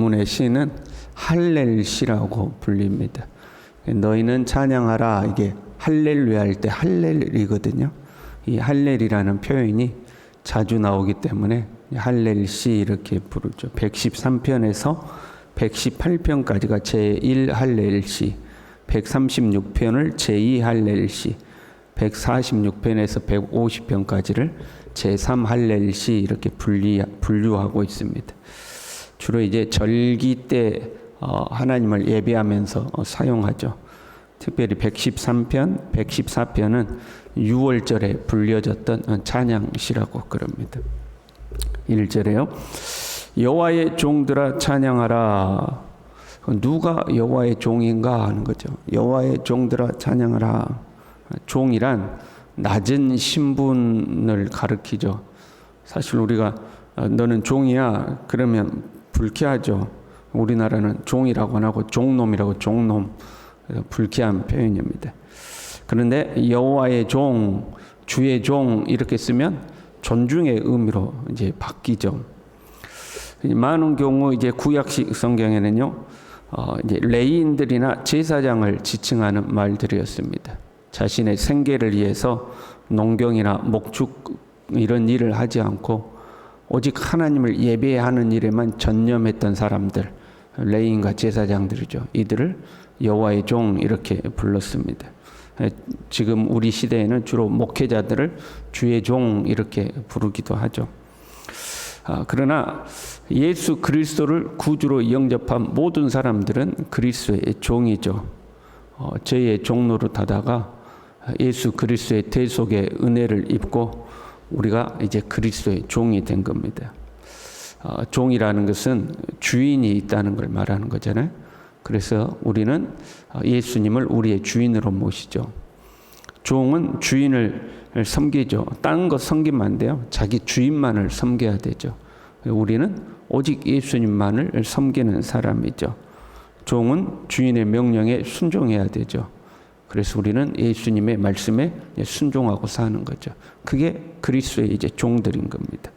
때문에 시는 할렐 시라고 불립니다. 너희는 찬양하라, 이게 할렐루야 할 때 할렐이거든요. 이 할렐이라는 표현이 자주 나오기 때문에 할렐 시 이렇게 부르죠. 113편에서 118편까지가 제1 할렐 시, 136편을 제2 할렐 시, 146편에서 150편까지를 제3 할렐 시 이렇게 분류하고 있습니다. 주로 이제 절기 때 하나님을 예배하면서 사용하죠. 특별히 113편, 114편은 6월절에 불려졌던 찬양시라고 그럽니다. 1절에요. 여호와의 종들아 찬양하라. 누가 여호와의 종인가 하는 거죠. 여호와의 종들아 찬양하라. 종이란 낮은 신분을 가리키죠. 사실 우리가 너는 종이야 그러면 불쾌하죠. 우리나라는 종이라고 안 하고 종놈이라고, 종놈, 불쾌한 표현입니다. 그런데 여호와의 종, 주의 종 이렇게 쓰면 존중의 의미로 이제 바뀌죠. 많은 경우 이제 구약식 성경에는요, 이제 레위인들이나 제사장을 지칭하는 말들이었습니다. 자신의 생계를 위해서 농경이나 목축 이런 일을 하지 않고 오직 하나님을 예배하는 일에만 전념했던 사람들, 레위인과 제사장들이죠. 이들을 여호와의 종 이렇게 불렀습니다. 지금 우리 시대에는 주로 목회자들을 주의 종 이렇게 부르기도 하죠. 그러나 예수 그리스도를 구주로 영접한 모든 사람들은 그리스도의 종이죠. 저희의 종노릇하다가 예수 그리스도의 대속의 은혜를 입고 우리가 이제 그리스도의 종이 된 겁니다. 종이라는 것은 주인이 있다는 걸 말하는 거잖아요. 그래서 우리는 예수님을 우리의 주인으로 모시죠. 종은 주인을 섬기죠. 다른 거 섬기면 안 돼요. 자기 주인만을 섬겨야 되죠. 우리는 오직 예수님만을 섬기는 사람이죠. 종은 주인의 명령에 순종해야 되죠. 그래서 우리는 예수님의 말씀에 순종하고 사는 거죠. 그게 그리스도의 이제 종들인 겁니다.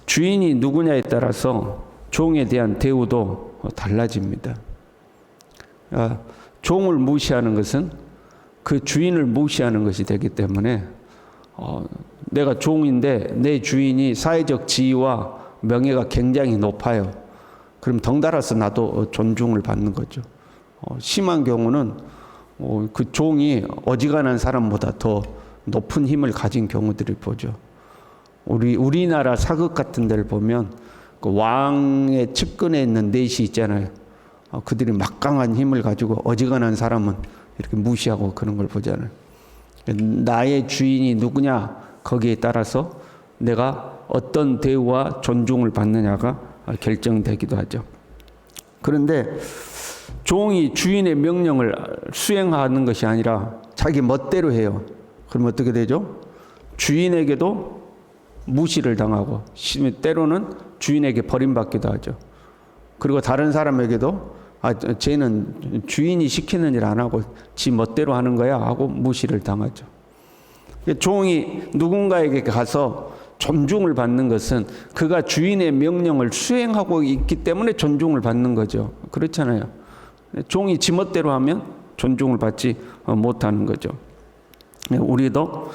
주인이 누구냐에 따라서 종에 대한 대우도 달라집니다. 종을 무시하는 것은 그 주인을 무시하는 것이 되기 때문에 내가 종인데 내 주인이 사회적 지위와 명예가 굉장히 높아요. 그럼 덩달아서 나도 존중을 받는 거죠. 심한 경우는 그 종이 어지간한 사람보다 더 높은 힘을 가진 경우들을 보죠. 우리나라 사극 같은 데를 보면 그 왕의 측근에 있는 넷이 있잖아요. 그들이 막강한 힘을 가지고 어지간한 사람은 이렇게 무시하고 그런 걸 보잖아요. 나의 주인이 누구냐 거기에 따라서 내가 어떤 대우와 존중을 받느냐가 결정되기도 하죠. 그런데 종이 주인의 명령을 수행하는 것이 아니라 자기 멋대로 해요. 그럼 어떻게 되죠? 주인에게도 무시를 당하고 때로는 주인에게 버림받기도 하죠. 그리고 다른 사람에게도 쟤는 주인이 시키는 일 안 하고 지 멋대로 하는 거야 하고 무시를 당하죠. 종이 누군가에게 가서 존중을 받는 것은 그가 주인의 명령을 수행하고 있기 때문에 존중을 받는 거죠. 그렇잖아요. 종이 지 멋대로 하면 존중을 받지 못하는 거죠. 우리도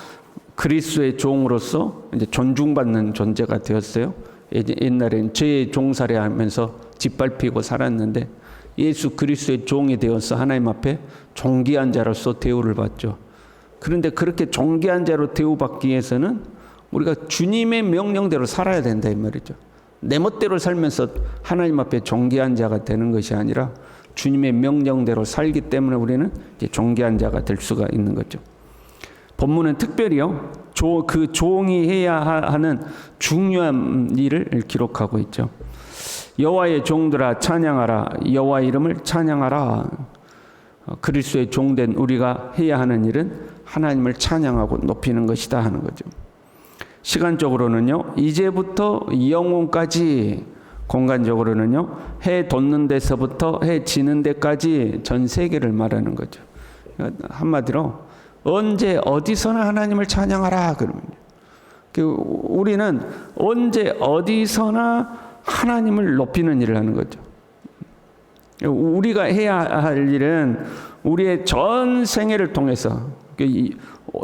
그리스도의 종으로서 이제 존중받는 존재가 되었어요. 옛날엔 죄의 종살이 하면서 짓밟히고 살았는데 예수 그리스도의 종이 되어서 하나님 앞에 존귀한 자로서 대우를 받죠. 그런데 그렇게 존귀한 자로 대우받기 위해서는 우리가 주님의 명령대로 살아야 된다 이 말이죠. 내 멋대로 살면서 하나님 앞에 존귀한 자가 되는 것이 아니라 주님의 명령대로 살기 때문에 우리는 이제 존귀한 자가 될 수가 있는 거죠. 본문은 특별히요, 그 종이 해야 하는 중요한 일을 기록하고 있죠. 여호와의 종들아 찬양하라, 여호와 이름을 찬양하라. 그리스도의 종된 우리가 해야 하는 일은 하나님을 찬양하고 높이는 것이다 하는 거죠. 시간적으로는요, 이제부터 영원까지, 공간적으로는요, 해 돋는 데서부터 해 지는 데까지 전 세계를 말하는 거죠. 한마디로 언제 어디서나 하나님을 찬양하라 그러면 우리는 언제 어디서나 하나님을 높이는 일을 하는 거죠. 우리가 해야 할 일은 우리의 전 생애를 통해서,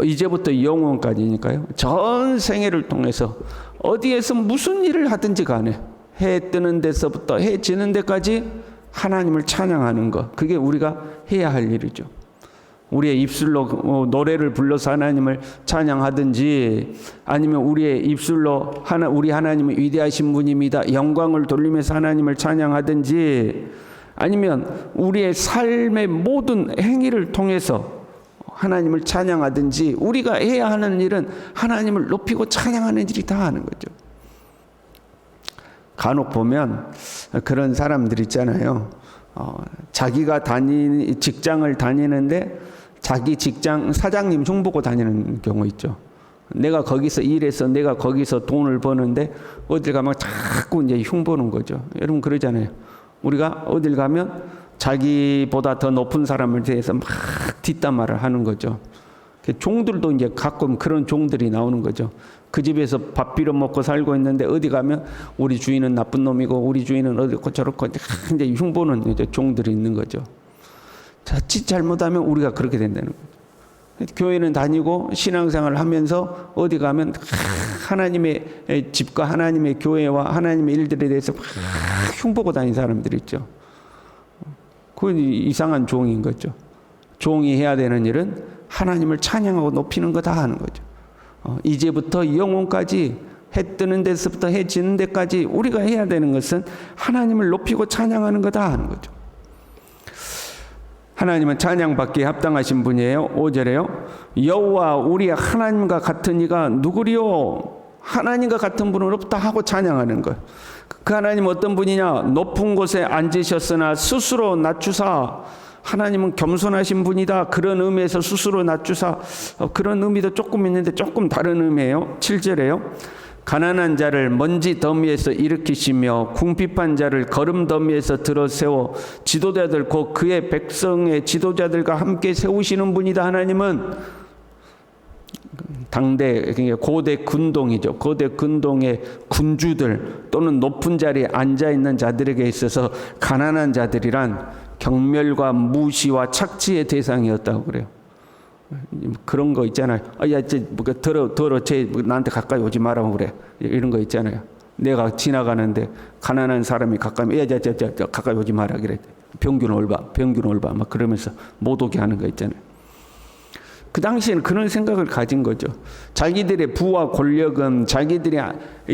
이제부터 영원까지니까요. 전 생애를 통해서 어디에서 무슨 일을 하든지 간에 해 뜨는 데서부터 해 지는 데까지 하나님을 찬양하는 것, 그게 우리가 해야 할 일이죠. 우리의 입술로 노래를 불러서 하나님을 찬양하든지, 아니면 우리의 입술로 우리 하나님은 위대하신 분입니다, 영광을 돌리면서 하나님을 찬양하든지, 아니면 우리의 삶의 모든 행위를 통해서 하나님을 찬양하든지, 우리가 해야 하는 일은 하나님을 높이고 찬양하는 일이 다 하는 거죠. 간혹 보면 그런 사람들 있잖아요. 자기가 직장을 다니는데 자기 직장 사장님 흉보고 다니는 경우 있죠. 내가 거기서 일해서 내가 거기서 돈을 버는데 어딜 가면 자꾸 이제 흉보는 거죠. 여러분 그러잖아요. 우리가 어딜 가면 자기보다 더 높은 사람을 대해서 막 뒷담화를 하는 거죠. 종들도 이제 가끔 그런 종들이 나오는 거죠. 그 집에서 밥 빌어 먹고 살고 있는데 어디 가면 우리 주인은 나쁜 놈이고 우리 주인은 어디고 저렇고 이제 흉보는 이제 종들이 있는 거죠. 자칫 잘못하면 우리가 그렇게 된다는 거죠. 교회는 다니고 신앙생활을 하면서 어디 가면 하나님의 집과 하나님의 교회와 하나님의 일들에 대해서 흉보고 다니는 사람들이 있죠. 그건 이상한 종인 거죠. 종이 해야 되는 일은 하나님을 찬양하고 높이는 거 다 하는 거죠. 이제부터 영원까지 해 뜨는 데서부터 해 지는 데까지 우리가 해야 되는 것은 하나님을 높이고 찬양하는 거 다 하는 거죠. 하나님은 찬양받기에 합당하신 분이에요. 5절에요. 여호와 우리 하나님과 같은 이가 누구리요? 하나님과 같은 분은 없다 하고 찬양하는 것. 그 하나님 어떤 분이냐? 높은 곳에 앉으셨으나 스스로 낮추사. 하나님은 겸손하신 분이다. 그런 의미에서 스스로 낮추사. 그런 의미도 조금 있는데 조금 다른 의미예요. 7절에요. 가난한 자를 먼지 더미에서 일으키시며 궁핍한 자를 거름 더미에서 들어세워 지도자들 곧 그의 백성의 지도자들과 함께 세우시는 분이다. 하나님은 당대 고대 군동이죠. 고대 군동의 군주들 또는 높은 자리에 앉아 있는 자들에게 있어서 가난한 자들이란 경멸과 무시와 착취의 대상이었다고 그래요. 그런 거 있잖아요. 야, 더러, 쟤 나한테 가까이 오지 말라고 그래. 이런 거 있잖아요. 내가 지나가는데 가난한 사람이 가까이, 야, 가까이 오지 마라 그래. 병균 올바, 막 그러면서 못 오게 하는 거 있잖아요. 그 당시에는 그런 생각을 가진 거죠. 자기들의 부와 권력은 자기들이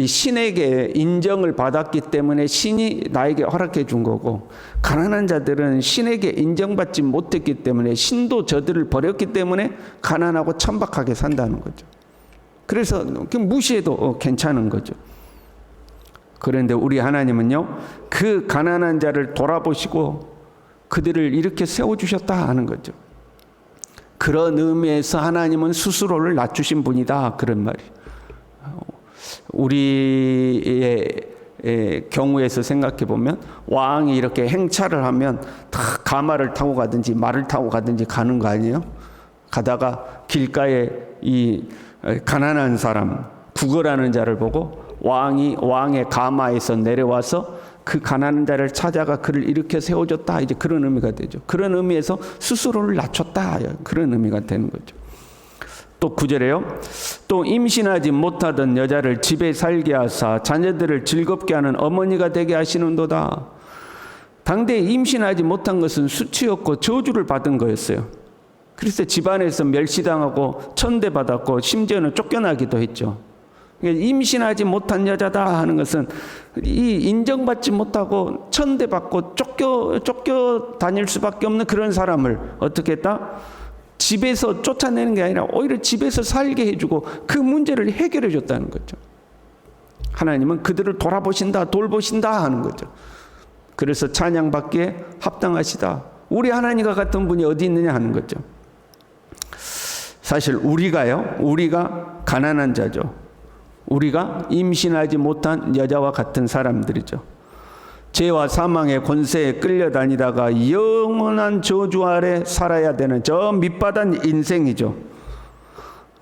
신에게 인정을 받았기 때문에 신이 나에게 허락해 준 거고, 가난한 자들은 신에게 인정받지 못했기 때문에 신도 저들을 버렸기 때문에 가난하고 천박하게 산다는 거죠. 그래서 무시해도 괜찮은 거죠. 그런데 우리 하나님은요, 그 가난한 자를 돌아보시고 그들을 이렇게 세워주셨다 하는 거죠. 그런 의미에서 하나님은 스스로를 낮추신 분이다, 그런 말이에요. 우리의 경우에서 생각해 보면 왕이 이렇게 행차를 하면 다 가마를 타고 가든지 말을 타고 가든지 가는 거 아니에요? 가다가 길가에 이 가난한 사람, 구걸하는 자를 보고 왕의 가마에서 내려와서 그 가난한 자를 찾아가 그를 일으켜 세워줬다, 이제 그런 의미가 되죠. 그런 의미에서 스스로를 낮췄다, 그런 의미가 되는 거죠. 또 9절에요. 또 임신하지 못하던 여자를 집에 살게 하사 자녀들을 즐겁게 하는 어머니가 되게 하시는도다. 당대에 임신하지 못한 것은 수치였고 저주를 받은 거였어요. 그래서 집안에서 멸시당하고 천대받았고 심지어는 쫓겨나기도 했죠. 임신하지 못한 여자다 하는 것은 이 인정받지 못하고 천대받고 쫓겨 다닐 수밖에 없는 그런 사람을 어떻게 했다? 집에서 쫓아내는 게 아니라 오히려 집에서 살게 해주고 그 문제를 해결해 줬다는 거죠. 하나님은 그들을 돌아보신다, 돌보신다 하는 거죠. 그래서 찬양받기에 합당하시다. 우리 하나님과 같은 분이 어디 있느냐 하는 거죠. 사실 우리가 가난한 자죠. 우리가 임신하지 못한 여자와 같은 사람들이죠. 죄와 사망의 권세에 끌려다니다가 영원한 저주 아래 살아야 되는 저 밑바닥 인생이죠.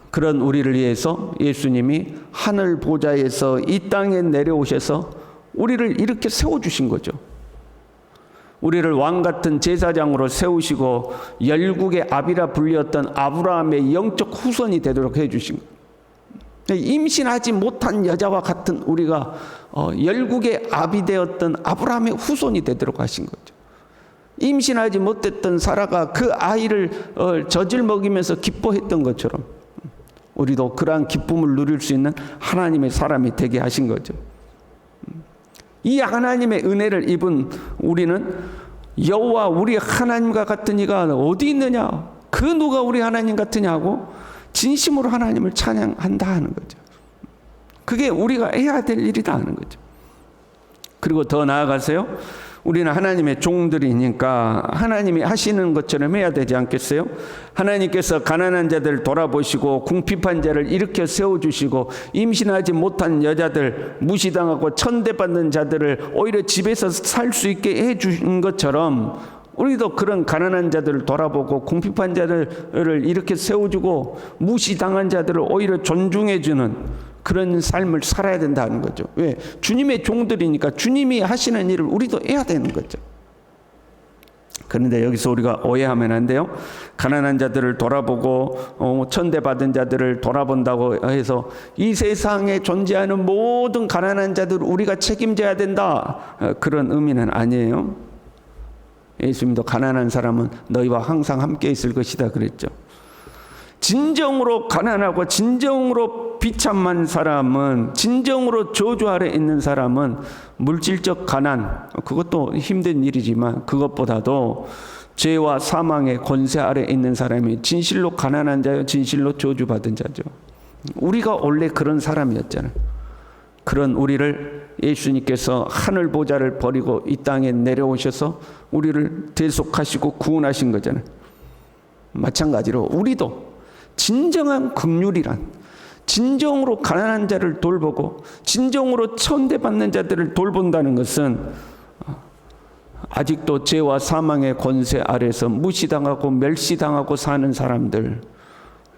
그런 우리를 위해서 예수님이 하늘 보좌에서 이 땅에 내려오셔서 우리를 이렇게 세워주신 거죠. 우리를 왕 같은 제사장으로 세우시고 열국의 아비라 불렸던 아브라함의 영적 후손이 되도록 해주신 거예요. 임신하지 못한 여자와 같은 우리가 열국의 아비 되었던 아브라함의 후손이 되도록 하신 거죠. 임신하지 못했던 사라가 그 아이를 젖을 먹이면서 기뻐했던 것처럼 우리도 그러한 기쁨을 누릴 수 있는 하나님의 사람이 되게 하신 거죠. 이 하나님의 은혜를 입은 우리는 여호와 우리 하나님과 같은 이가 어디 있느냐, 그 누가 우리 하나님 같으냐고 진심으로 하나님을 찬양한다 하는 거죠. 그게 우리가 해야 될 일이다 하는 거죠. 그리고 더 나아가서요, 우리는 하나님의 종들이니까 하나님이 하시는 것처럼 해야 되지 않겠어요? 하나님께서 가난한 자들 돌아보시고 궁핍한 자를 일으켜 세워주시고 임신하지 못한 여자들, 무시당하고 천대받는 자들을 오히려 집에서 살 수 있게 해준 것처럼 우리도 그런 가난한 자들을 돌아보고 궁핍한 자들을 이렇게 세워주고 무시당한 자들을 오히려 존중해주는 그런 삶을 살아야 된다는 거죠. 왜? 주님의 종들이니까 주님이 하시는 일을 우리도 해야 되는 거죠. 그런데 여기서 우리가 오해하면 안 돼요. 가난한 자들을 돌아보고 천대받은 자들을 돌아본다고 해서 이 세상에 존재하는 모든 가난한 자들을 우리가 책임져야 된다, 그런 의미는 아니에요. 예수님도 가난한 사람은 너희와 항상 함께 있을 것이다 그랬죠. 진정으로 가난하고 진정으로 비참한 사람은, 진정으로 저주 아래 있는 사람은 물질적 가난, 그것도 힘든 일이지만 그것보다도 죄와 사망의 권세 아래 있는 사람이 진실로 가난한 자요, 진실로 저주받은 자죠. 우리가 원래 그런 사람이었잖아요. 그런 우리를 예수님께서 하늘 보좌를 버리고 이 땅에 내려오셔서 우리를 대속하시고 구원하신 거잖아요. 마찬가지로 우리도 진정한 긍휼이란, 진정으로 가난한 자를 돌보고 진정으로 천대받는 자들을 돌본다는 것은 아직도 죄와 사망의 권세 아래서 무시당하고 멸시당하고 사는 사람들,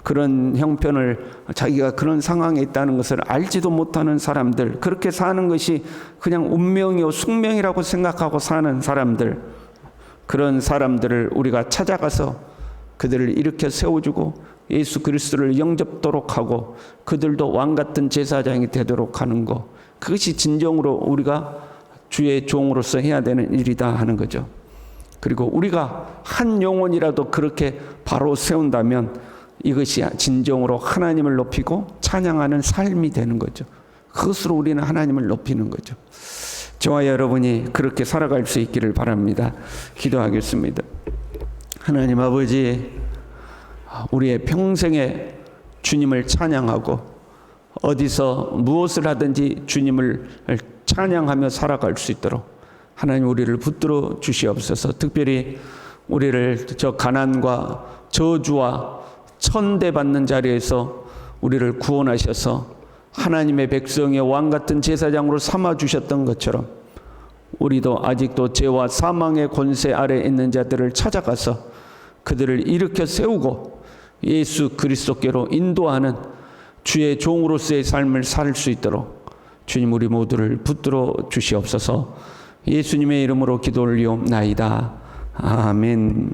그런 형편을 자기가 그런 상황에 있다는 것을 알지도 못하는 사람들, 그렇게 사는 것이 그냥 운명이요 숙명이라고 생각하고 사는 사람들, 그런 사람들을 우리가 찾아가서 그들을 일으켜 세워주고 예수 그리스도를 영접토록 하고 그들도 왕 같은 제사장이 되도록 하는 것, 그것이 진정으로 우리가 주의 종으로서 해야 되는 일이다 하는 거죠. 그리고 우리가 한 영혼이라도 그렇게 바로 세운다면 이것이 진정으로 하나님을 높이고 찬양하는 삶이 되는 거죠. 그것으로 우리는 하나님을 높이는 거죠. 저와 여러분이 그렇게 살아갈 수 있기를 바랍니다. 기도하겠습니다. 하나님 아버지, 우리의 평생에 주님을 찬양하고 어디서 무엇을 하든지 주님을 찬양하며 살아갈 수 있도록 하나님 우리를 붙들어 주시옵소서. 특별히 우리를 저 가난과 저주와 천대받는 자리에서 우리를 구원하셔서 하나님의 백성의 왕 같은 제사장으로 삼아주셨던 것처럼 우리도 아직도 죄와 사망의 권세 아래 있는 자들을 찾아가서 그들을 일으켜 세우고 예수 그리스도께로 인도하는 주의 종으로서의 삶을 살 수 있도록 주님 우리 모두를 붙들어 주시옵소서. 예수님의 이름으로 기도 올리옵나이다. 아멘.